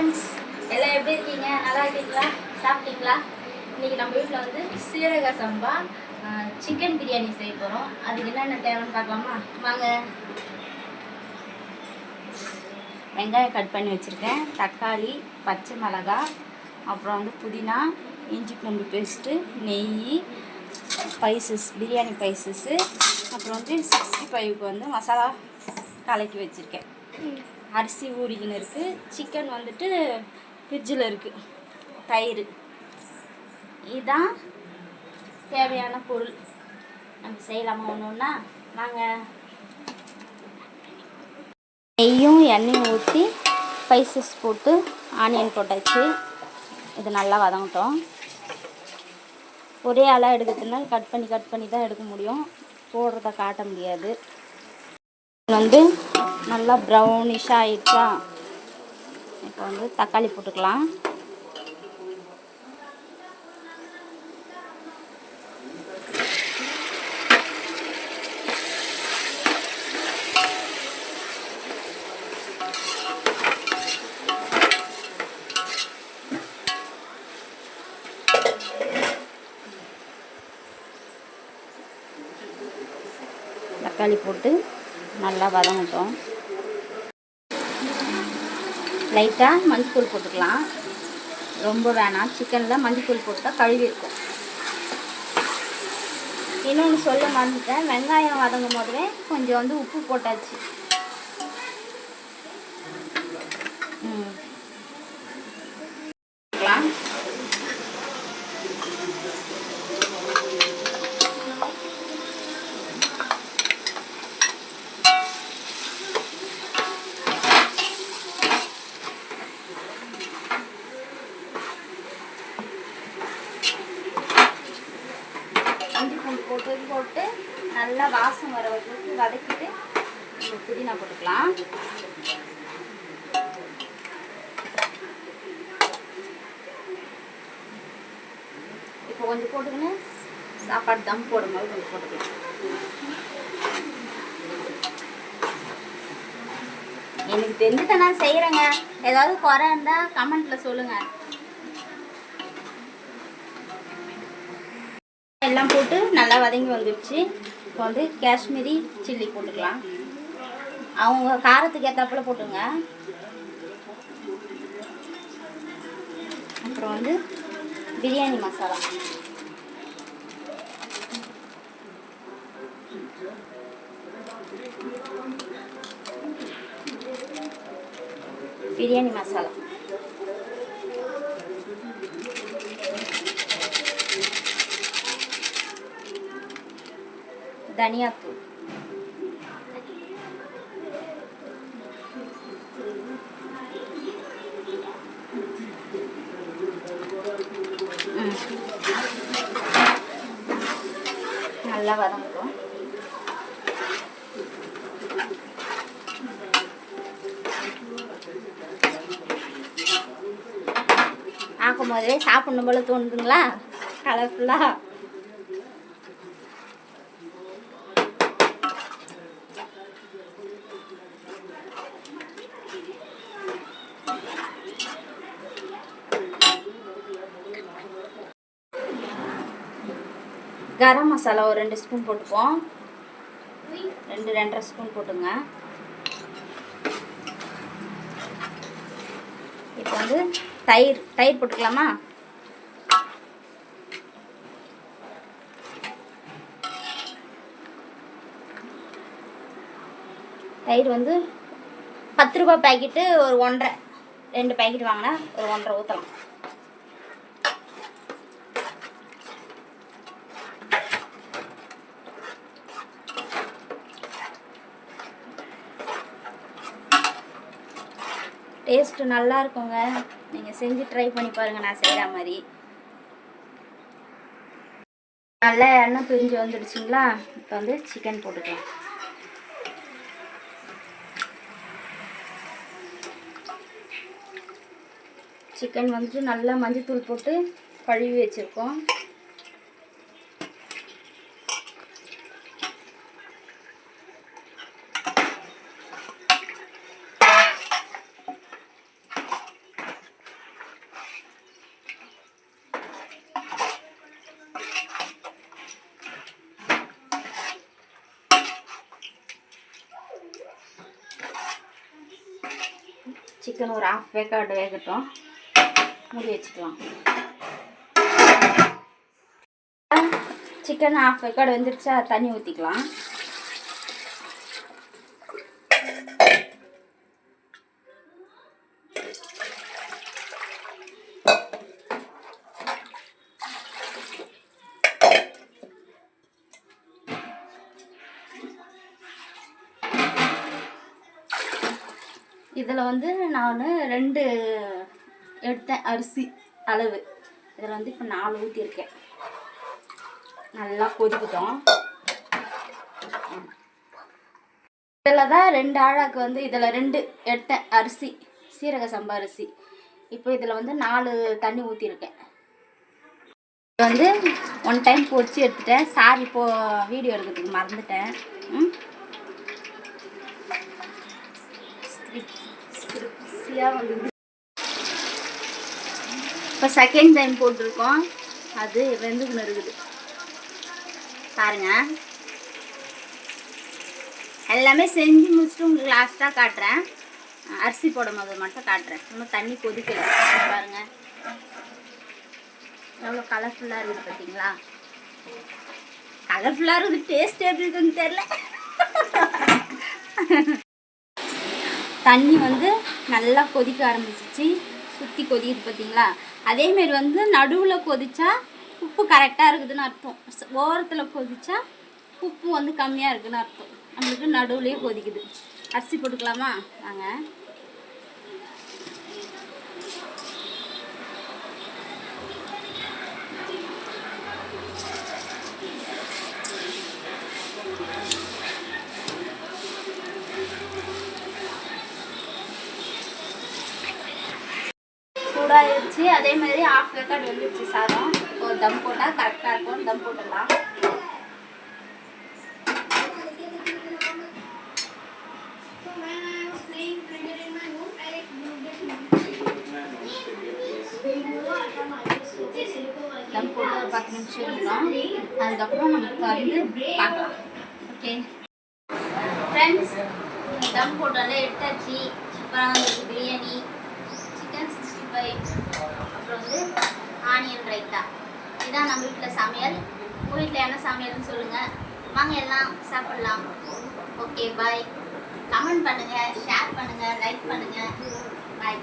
Friends, எல்லாம் எப்படி இருக்கீங்க? நல்லா இருக்கீங்களா? சாப்பிட்டீங்களா? இன்றைக்கி நம்ம வீட்டில் வந்து சீரக சம்பா சிக்கன் பிரியாணி செய்ய போகிறோம். அதுக்கு என்னென்ன தேவைன்னு பார்க்கலாமா? வாங்க. வெங்காயம் கட் பண்ணி வச்சுருக்கேன், தக்காளி, பச்சை மிளகாய், அப்புறம் வந்து புதினா, இஞ்சி பூண்டு பேஸ்ட்டு, நெய், ஸ்பைசஸ், பிரியாணி ஸ்பைசஸ்ஸு, அப்புறம் வந்து 65க்கு வந்து மசாலா கலக்கி வச்சுருக்கேன். அரிசி ஊறிக்கின்னு இருக்குது. சிக்கன் வந்துட்டு ஃப்ரிட்ஜில் இருக்குது. தயிர், இதுதான் தேவையான பொருள். நம்ம செய்யலாமா ஒன்று ஒன்றா? நாங்கள் நெய்யும் எண்ணெயும் ஊற்றி ஸ்பைசஸ் போட்டு ஆனியன் போட்டாச்சு. இது நல்லா வதங்கட்டும். ஒரே ஆளாக எடுக்கிறதுனால கட் பண்ணி தான் எடுக்க முடியும், போடுறத காட்ட முடியாது. வந்து நல்லா ப்ரௌனிஷாக ஆகிடுச்சா, இப்போ வந்து தக்காளி போட்டுக்கலாம். தக்காளி போட்டு நல்லா வதங்கட்டும். லைட்டாக மஞ்சள் போட்டுக்கலாம், ரொம்ப வேணாம். சிக்கனில் மஞ்சள் போட்டால் கழுவி இருக்கும். இன்னொன்று சொல்ல மறந்துட்டேன், வெங்காயம் வதங்கும் போதே கொஞ்சம் வந்து உப்பு போட்டாச்சு. போட்டு நல்லா வாசம் வர வரைக்கும் வதக்கிட்டு புதினா போட்டுக்கலாம். இப்போ கொஞ்சம் போட்டுக்கின்னு சாப்பாடு தம் போடும்போது கொஞ்சம் போட்டுக்கலாம். எனக்கு தெரிஞ்சுதான் நான் செய்கிறேங்க. ஏதாவது குறை இருந்தால் கமெண்ட்டில் சொல்லுங்கள். எல்லாம் போட்டு நல்லா வதங்கி வந்துடுச்சு. இப்போ வந்து காஷ்மீரி சில்லி போட்டுக்கலாம். அவங்க காரத்துக்கு ஏற்றாப்புல போட்டுங்க. அப்புறம் வந்து பிரியாணி மசாலா, பிரியாணி மசாலா, தனியாத்தூள், நல்லா வதங்கட்டும். ஆக்கும் போதே சாப்பிடணும் போல தோணுதுங்களா, கலர்ஃபுல்லாக. கரம் மசாலா ஒரு 2 ஸ்பூன் போட்டுப்போம். 2-2.5 ஸ்பூன் போட்டுங்க. இப்போ வந்து தயிர் போட்டுக்கலாமா? தயிர் வந்து 10 ரூபாய் பேக்கெட்டு ஒரு 1.5, 2 பேக்கெட் வாங்கினா ஒரு 1.5 ஊற்றலாம். டேஸ்ட்டு நல்லா இருக்குங்க. நீங்கள் செஞ்சு ட்ரை பண்ணி பாருங்கள், நான் செய்கிற மாதிரி. நல்லா எண்ணெய் பிரிஞ்சு வந்துடுச்சிங்களா, இப்போ வந்து சிக்கன் போட்டுக்கலாம். சிக்கன் வந்துட்டு நல்லா மஞ்சள் போட்டு கழுவி வச்சுருக்கோம். சிக்கன் ஒரு ½ வேக்காடு வேகட்டும், மூடி வச்சுக்கலாம். சிக்கன் ½ வேக்காடு வெந்துடுச்சா, தண்ணி ஊற்றிக்கலாம். இதில் வந்து நான் 2 எடுத்தேன் அரிசி அளவு. இதில் வந்து இப்போ 4 ஊற்றிருக்கேன். நல்லா கொதிக்கிட்டோம். இதில் தான் 2 ஆழாக்கு வந்து இதில் 2 எடுத்தேன் அரிசி, சீரக சம்பா அரிசி. இப்போ இதில் வந்து 4 தண்ணி ஊற்றிருக்கேன். வந்து 1 டைம் பொரிச்சு எடுத்துட்டேன். சாரி, இப்போது வீடியோ எடுக்கிறதுக்கு மறந்துட்டேன். இப்போ செகண்ட் டைம் போட்டிருக்கோம். அது வெந்துக்குன்னு இருக்குது பாருங்க. எல்லாமே செஞ்சு முடிச்சுட்டு உங்களுக்கு லாஸ்ட்டாக காட்டுறேன். அரிசி போடும் போது மட்டும் காட்டுறேன். இன்னும் தண்ணி கொதிக்கல பாருங்க. எவ்வளோ கலர்ஃபுல்லாக இருக்குது பார்த்தீங்களா? கலர்ஃபுல்லாக இருக்குது. டேஸ்ட் எப்படி இருக்குன்னு தெரியல. தண்ணி வந்து நல்லா கொதிக்க ஆரம்பிச்சிச்சு. சுற்றி கொதிக்குது பார்த்தீங்களா? அதேமாரி வந்து நடுவில் கொதிச்சா உப்பு கரெக்டாக இருக்குதுன்னு அர்த்தம். ஓரத்தில் கொதிச்சா உப்பு வந்து கம்மியாக இருக்குதுன்னு அர்த்தம். நம்மளுக்கு நடுவுலேயே கொதிக்குது. அரிசி போட்டுக்கலாமா? வாங்க. சூடாகிடுச்சு. அதே மாதிரி ½ வேக்காடு வந்துடுச்சு சாதம். ஒரு தம் போட்டால் கரெக்டாக இருக்கும். தம் போட்டுடலாம். தம் போட்டு ஒரு 10 நிமிஷம் இருக்கணும். அதுக்கப்புறம் நமக்கு வந்து பார்க்கலாம். ஓகே ஃப்ரெண்ட்ஸ், தம் போட்டாலே எடுத்தாச்சு. சூப்பராக வந்துருக்கு பிரியாணி. சிக்கன் 65, அப்புறம் வந்து ஆனியன் ரைத்தா. இதுதான் நம்ம வீட்டில் சமையல். உங்கள் வீட்டில் என்ன சமையல்னு சொல்லுங்கள். வாங்க எல்லாம் சாப்பிட்லாம். Okay bye. கமெண்ட் பண்ணுங்கள், ஷேர் பண்ணுங்கள், லைக் பண்ணுங்கள். பாய்.